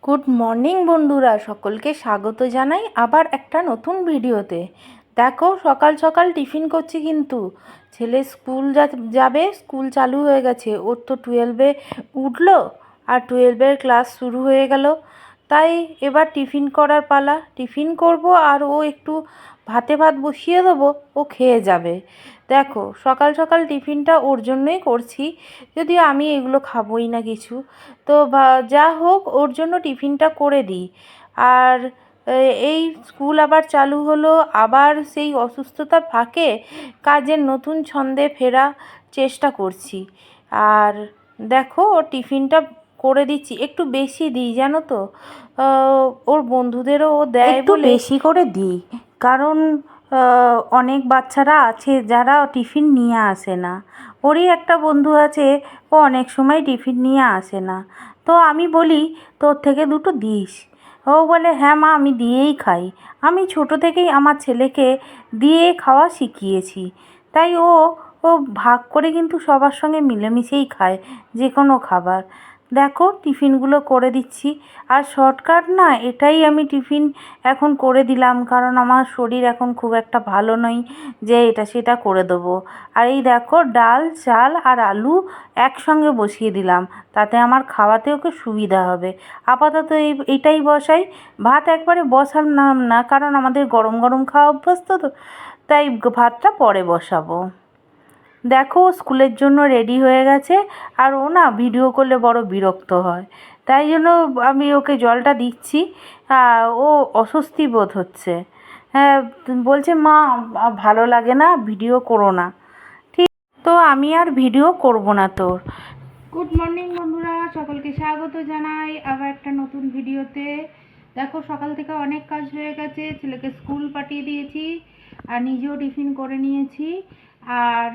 Good morning বন্ধুরা, সকলকে স্বাগত জানাই আবার একটা নতুন ভিডিওতে। দেখো, সকাল সকাল টিফিন করছি, কিন্তু ছেলে স্কুল যাবে, স্কুল চালু হয়ে গেছে। ওর তো 12-এ উঠলো আর 12-এর ক্লাস শুরু হয়ে গেল। তাই এবার টিফিন করার পালা। টিফিন করব আর ও একটু ভাত বসিয়ে দেবো, ও খেয়ে যাবে। দেখো, সকাল সকাল টিফিনটা ওর জন্যই করছি, যদিও আমি এগুলো খাবোই না কিছু। তো যা হোক, ওর জন্য টিফিনটা করে দিই। আর এই স্কুল আবার চালু হলো, আবার সেই অসুস্থতার ফাঁকে কাজের নতুন ছন্দে ফেরা চেষ্টা করছি। আর দেখো, ওর টিফিনটা করে দিচ্ছি, একটু বেশি দিই জানো তো। ওর বন্ধুদেরও ও দেয়, একটু বেশি করে দিই, কারণ অনেক বাচ্চারা আছে যারা টিফিন নিয়ে আসে না। ওরই একটা বন্ধু আছে, ও অনেক সময় টিফিন নিয়ে আসে না। তো আমি বলি, তোর থেকে দুটো দিস। ও বলে, হ্যাঁ মা, আমি দিয়েই খাই। আমি ছোটো থেকেই আমার ছেলেকে দিয়ে খাওয়া শিখিয়েছি। তাই ও ও ভাগ করে কিন্তু সবার সঙ্গে মিলেমিশেই খায় যে কোনো খাবার। দেখো, টিফিনগুলো করে দিচ্ছি। আর শর্টকাট না, এটাই আমি টিফিন এখন করে দিলাম, কারণ আমার শরীর এখন খুব একটা ভালো নয় যে এটা সেটা করে দেবো। আর এই দেখো, ডাল, চাল আর আলু একসঙ্গে বসিয়ে দিলাম, তাতে আমার খাওয়াতে ওকে সুবিধা হবে। আপাতত এইটাই বসাই। ভাত একবারে বসালাম না, কারণ আমাদের গরম গরম খাওয়া অভ্যস্ত তো, তাই ভাতটা পরে বসাবো। দেখো, স্কুলের জন্য রেডি হয়ে গেছে। আর ও না ভিডিও করলে বড় বিরক্ত হয়, তাই জন্য আমি ওকে জলটা দিচ্ছি। ও অস্বস্তি বোধ হচ্ছে। হ্যাঁ, বলছে, মা ভালো লাগে না, ভিডিও করো না। ঠিক, তো আমি আর ভিডিও করব না তোর। গুড মর্নিং বন্ধুরা, সকলকে স্বাগত জানাই আবার একটা নতুন ভিডিওতে। দেখো, সকাল থেকে অনেক কাজ হয়ে গেছে, ছেলেকে স্কুল পাঠিয়ে দিয়েছি আর নিজেও টিফিন করে নিয়েছি। আর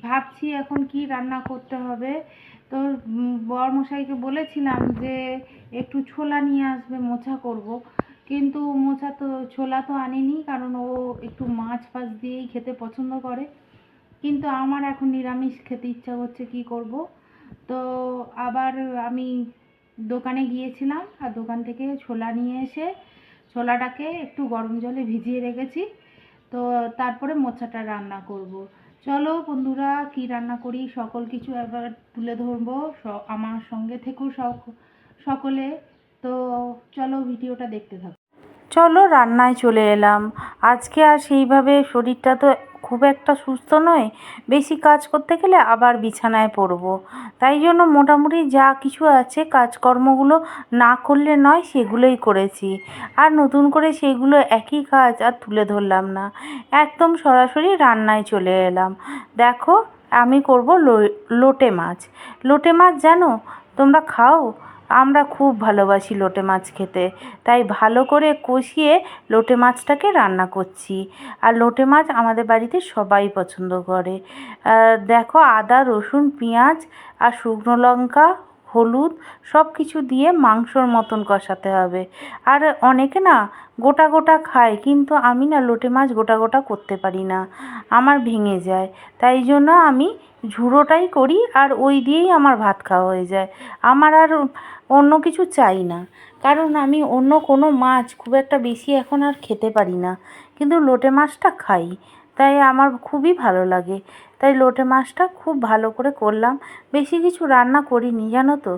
ভাবছি এখন কি রান্না করতে হবে। তো বরমশাইকে বলেছিলাম যে একটু ছোলা নিয়ে আসবে, মোচা করব। কিন্তু ছোলা তো আনিনি, কারণ ও একটু মাছ ফাছ দিয়েই খেতে পছন্দ করে। কিন্তু আমার এখন নিরামিষ খেতে ইচ্ছা করছে, কি করব। তো আবার আমি দোকানে গিয়েছিলাম, আর দোকান থেকে ছোলা নিয়ে এসে ছোলাটাকে একটু গরম জলে ভিজিয়ে রেখেছি। তো তারপরে মোচাটা রান্না করব। চলো বন্ধুরা, কি রান্না করি সকল কিছু একবার তুলে ধরবো। আমার সঙ্গে থেকেও সকলে। তো চলো, ভিডিওটা দেখতে থাকো। চলো, রান্নায় চলে এলাম। আজকে আর সেইভাবে শরীরটা তো খুব একটা সুস্থ নয়, বেশি কাজ করতে গেলে আবার বিছানায় পড়বো। তাই জন্য মোটামুটি যা কিছু আছে কাজকর্মগুলো না করলে নয়, সেগুলোই করেছি। আর নতুন করে সেগুলো একই কাজ আর তুলে ধরলাম না, একদম সরাসরি রান্নায় চলে এলাম। দেখো, আমি করব লোটে মাছ। লোটে মাছ জানো তোমরা খাও? আমরা খুব ভালোবাসি লোটে মাছ খেতে, তাই ভালো করে কষিয়ে লোটে মাছটাকে রান্না করছি। আর লোটে মাছ আমাদের বাড়িতে সবাই পছন্দ করে। দেখো, আদা, রসুন, পেঁয়াজ আর শুকনো লঙ্কা, হলুদ সব কিছু দিয়ে মাংসর মতন কষাতে হবে। আর অনেকে না গোটা গোটা খায়, কিন্তু আমি না লোটে মাছ গোটা গোটা করতে পারি না, আমার ভেঙে যায়। তাই জন্য আমি ঝুড়োটাই করি, আর ওই দিয়েই আমার ভাত খাওয়া হয়ে যায়। আমার আর অন্য কিছু চাই না, কারণ আমি অন্য কোনো মাছ খুব একটা বেশি এখন আর খেতে পারি না, কিন্তু লোটে মাছটা খাই, তাই আমার খুবই ভালো লাগে। তাই লোটে মাছটা খুব ভালো করে করলাম। বেশি কিছু রান্না করিনি জানো তো,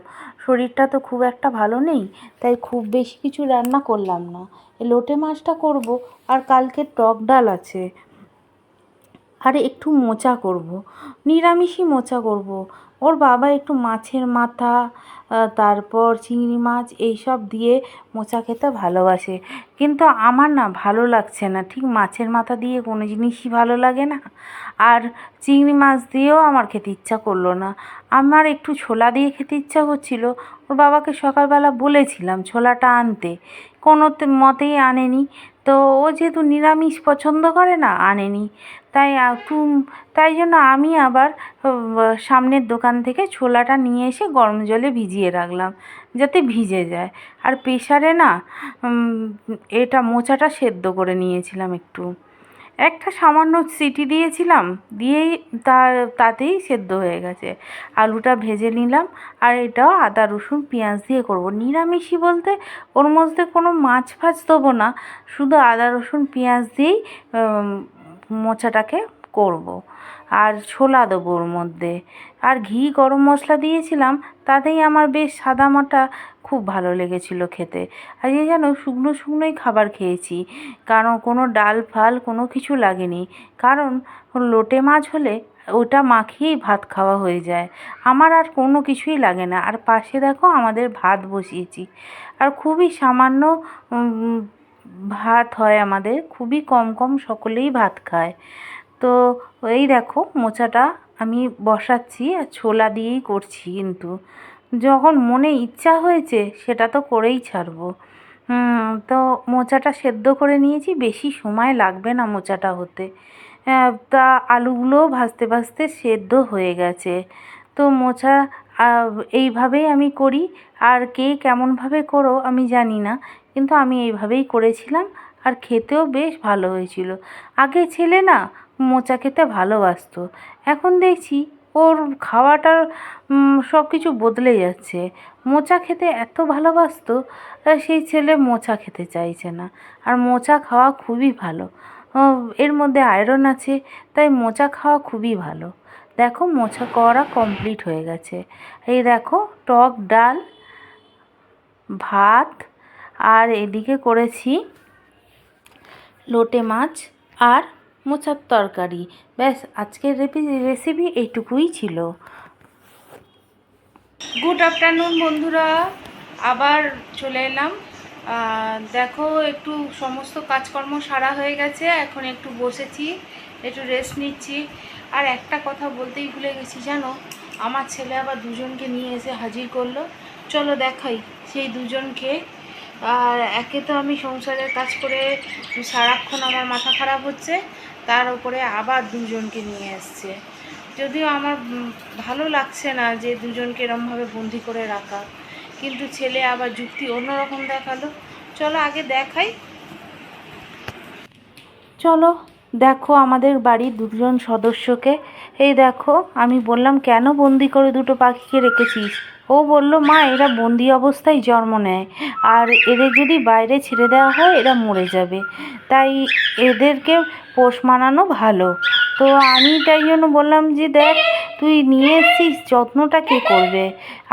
শরীরটা তো খুব একটা ভালো নেই, তাই খুব বেশি কিছু রান্না করলাম না। এই লোটে মাছটা করব, আর কালকে টক ডাল আছে, আর একটু মোচা করব, নিরামিষই মোচা করব। ওর বাবা একটু মাছের মাথা, তারপর চিংড়ি মাছ এইসব দিয়ে মোচা খেতে ভালোবাসে, কিন্তু আমার না ভালো লাগছে না, ঠিক মাছের মাথা দিয়ে কোনো জিনিসই ভালো লাগে না। আর চিংড়ি মাছ দিয়েও আমার খেতে ইচ্ছা করলো না। আমার একটু ছোলা দিয়ে খেতে ইচ্ছা করছিল। ওর বাবাকে সকালবেলা বলেছিলাম ছোলাটা আনতে, কোনো মতেই আনেনি। তো ও যেহেতু নিরামিষ পছন্দ করে না, আনেনি। তাই তাই জন্য আমি আবার সামনের দোকান থেকে ছোলাটা নিয়ে এসে গরম জলে ভিজিয়ে রাখলাম, যাতে ভিজে যায়। আর প্রেসারে না এটা মোচাটা সেদ্ধ করে নিয়েছিলাম একটু। একটা সামান্য সিটি দিয়েছিলাম, দিয়েই তাতেই সেদ্ধ হয়ে গেছে। আলুটা ভেজে নিলাম, আর এটাও আদা রসুন পেঁয়াজ দিয়ে করব। নিরামিষই বলতে ওর মধ্যে কোনো মাছ ফাছ দেবো না, শুধু আদা রসুন পেঁয়াজ দিয়েই মোচাটাকে করব। আর ছোলা দেবো ওর মধ্যে, আর ঘি গরম মশলা দিয়েছিলাম, তাতেই আমার বেশ সাদামাটা খুব ভালো লেগেছিলো খেতে। আর এই যেন শুকনো শুকনোই খাবার খেয়েছি, কারণ কোনো ডাল ফাল কোনো কিছু লাগেনি। কারণ লোটে মাছ হলে ওটা মাখিয়েই ভাত খাওয়া হয়ে যায়, আমার আর কোনো কিছুই লাগে না। আর পাশে দেখো আমাদের ভাত বসিয়েছি, আর খুবই সামান্য ভাত হয় আমাদের, খুবই কম কম সকলেই ভাত খায়। তো এই দেখো মোচাটা আমি বসাচ্ছি, আর ছোলা দিয়েই করছি, কিন্তু যখন মনে ইচ্ছা হয়েছে সেটা তো করেই ছাড়বো। তো মোচাটা সেদ্ধ করে নিয়েছি, বেশি সময় লাগবে না মোচাটা হতে। তা আলুগুলোও ভাজতে ভাজতে সেদ্ধ হয়ে গেছে। তো মোচা এইভাবেই আমি করি, আর কে কেমনভাবে করো আমি জানি না, কিন্তু আমি এইভাবেই করেছিলাম, আর খেতেও বেশ ভালো হয়েছিল। আগে ছেলে না মোচা খেতে ভালোবাসতো, এখন দেখছি ওর খাওয়াটার সব কিছু বদলে যাচ্ছে। মোচা খেতে এত ভালোবাসতো, সেই ছেলে মোচা খেতে চাইছে না। আর মোচা খাওয়া খুবই ভালো, এর মধ্যে আয়রন আছে, তাই মোচা খাওয়া খুবই ভালো। দেখো মোচা করা কমপ্লিট হয়ে গেছে। এই দেখো টক ডাল, ভাত, আর এদিকে করেছি লোটে মাছ আর মোচার তরকারি। ব্যাস, আজকের রেসিপি এইটুকুই ছিল। গুড আফটারনুন বন্ধুরা, আবার চলে এলাম। দেখো একটু সমস্ত কাজকর্ম সারা হয়ে গেছে, এখন একটু বসেছি, একটু রেস্ট নিচ্ছি। আর একটা কথা বলতেই ভুলে গেছি জানো, আমার ছেলে আবার দুজনকে নিয়ে এসে হাজির করলো। চলো দেখাই সেই দুজনকে। আর একে তো আমি সংসারের কাজ করে সারাক্ষণ আমার মাথা খারাপ হচ্ছে, তার উপরে আবার দুজনকে নিয়ে এসছে। যদিও আমার ভালো লাগছে না যে দুজনকে এরমভাবে বন্দি করে রাখা, কিন্তু ছেলে আবার যুক্তি অন্যরকম দেখালো। চলো আগে দেখাই। চলো দেখো আমাদের বাড়ির দুজন সদস্যকে। এই দেখো, আমি বললাম কেন বন্দি করে দুটো পাখিকে রেখেছিস? ও বলল, মা এরা বন্দি অবস্থায় জন্ম নেয়, আর এদের যদি বাইরে ছেড়ে দেওয়া হয় এরা মরে যাবে, তাই এদেরকে পোষ মানানো ভালো। তো আমি তাই জন্য বললাম যে দেখ, তুই নিয়ে এসছিস, যত্নটা কে করবে?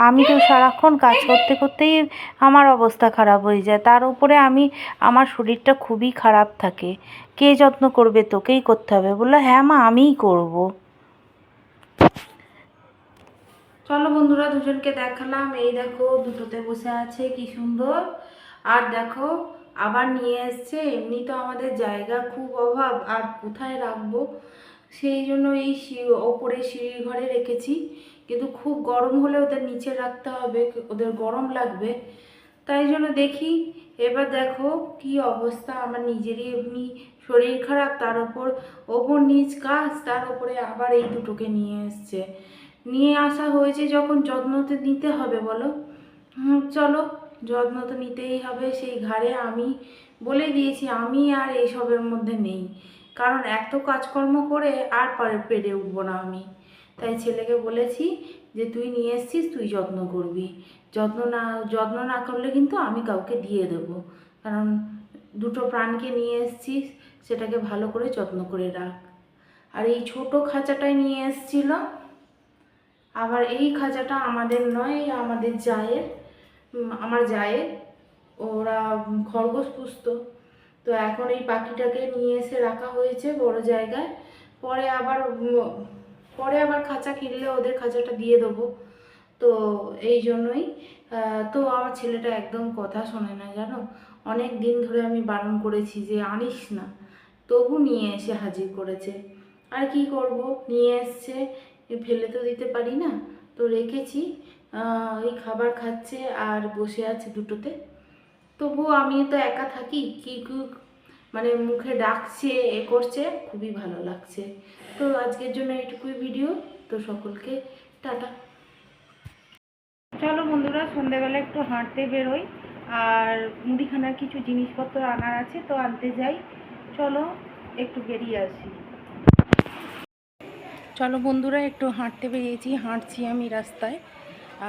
আমি তো সারাক্ষণ কাজ করতে করতেই আমার অবস্থা খারাপ হয়ে যায়, তার উপরে আমার শরীরটা খুবই খারাপ থাকে, কে যত্ন করবে? তোকেই করতে হবে। বললো, হ্যাঁ মা আমিই করব। চলো বন্ধুরা, দুজনকে দেখালাম, এই দেখো দুটোতে বসে আছে কি সুন্দর। আর দেখো আবার নিয়ে এসছে, এমনি তো আমাদের জায়গা খুব অভাব, আর কোথায় রাখবো, সেই জন্য এই ওপরে সিঁড়ির ঘরে রেখেছি। কিন্তু খুব গরম হলে ওদের নিচে রাখতে হবে, ওদের গরম লাগবে, তাই জন্য দেখি। এবার দেখো কি অবস্থা, আমার নিজেরই এমনি শরীর খারাপ, তার ওপর নিচ কাজ, তার উপরে আবার এই দুটোকে নিয়ে এসছে। নিয়ে আসা হয়েছে যখন, যত্ন তো নিতে হবে বলো। চলো, যত্ন তো নিতেই হবে। সেই ঘাড়ে আমি বলে দিয়েছি, আমি আর এইসবের মধ্যে নেই, কারণ এত কাজকর্ম করে আর পেরে উঠবো না আমি। তাই ছেলেকে বলেছি যে তুই নিয়ে এসছিস, তুই যত্ন করবি, যত্ন না করলে কিন্তু আমি কাউকে দিয়ে দেবো, কারণ দুটো প্রাণকে নিয়ে এসছিস, সেটাকে ভালো করে যত্ন করে রাখ। আর এই ছোট খাঁচাটাই নিয়ে এসছিল, আবার এই খাঁচাটা আমাদের নয়, আমাদের জায়ের, আমার জায়ের, ওরা খরগোশ পুষতো। তো এখন এই পাখিটাকে নিয়ে এসে রাখা হয়েছে বড় জায়গায়, পরে আবার খাঁচা কিনলে ওদের খাঁচাটা দিয়ে দেবো। তো এই জন্যই তো আমার ছেলেটা একদম কথা শোনে না জানো, অনেক দিন ধরে আমি বারণ করেছি যে আনিস না, তবু নিয়ে এসে হাজির করেছে। আর কি করব, নিয়ে এসছে, ফেলে তো দিতে পারি না, তো রেখেছি। ওই খাবার খাচ্ছে আর বসে আছে দুটোতে। তবুও আমি তো একা থাকি, কি মানে মুখে ডাকছে, এ করছে, খুবই ভালো লাগছে। তো আজকের জন্য এইটুকুই ভিডিও। তো সকলকে টাটা। চলো বন্ধুরা, সন্ধ্যেবেলা একটু হাঁটতে বেরোই, আর মুদিখানার কিছু জিনিসপত্র আনার আছে, তো আনতে যাই। চলো। একটু বেরিয়ে আসি। চলো বন্ধুরা, একটু হাঁটতে বেরিয়েছি, হাঁটছি আমি রাস্তায়।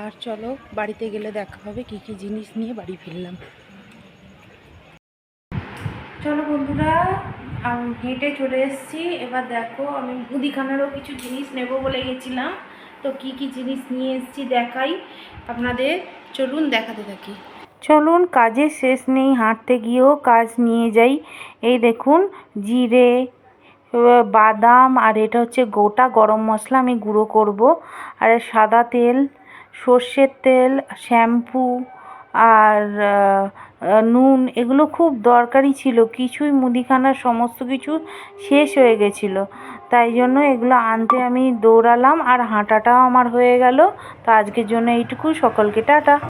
আর চলো বাড়িতে গেলে দেখা হবে কি কি জিনিস নিয়ে বাড়ি ফিরলাম। চলো বন্ধুরা, আমি হেঁটে চলে এসেছি। এবার দেখো, আমি মুদিখানারও কিছু জিনিস নেব বলে গেছিলাম, তো কি কি জিনিস নিয়ে এসেছি দেখাই আপনাদের। চলুন দেখাতে থাকি। চলুন, কাজের শেষ নেই, হাঁটতে গিয়েও কাজ নিয়ে যাই। এই দেখুন, জিরে, বাদাম, আর এটা হচ্ছে গোটা গরম মশলা আমি গুঁড়ো করব, আর সাদা তেল, সর্ষের তেল, শ্যাম্পু, আর নুন। এগুলো খুব দরকারি ছিল, কিছুই মুদিখানার সমস্ত কিছু শেষ হয়ে গেছিলো, তাই জন্য এগুলো আনতে আমি দৌড়ালাম, আর হাঁটাটাও আমার হয়ে গেল। তো আজকের জন্য এইটুকু, সকলকে টাটা।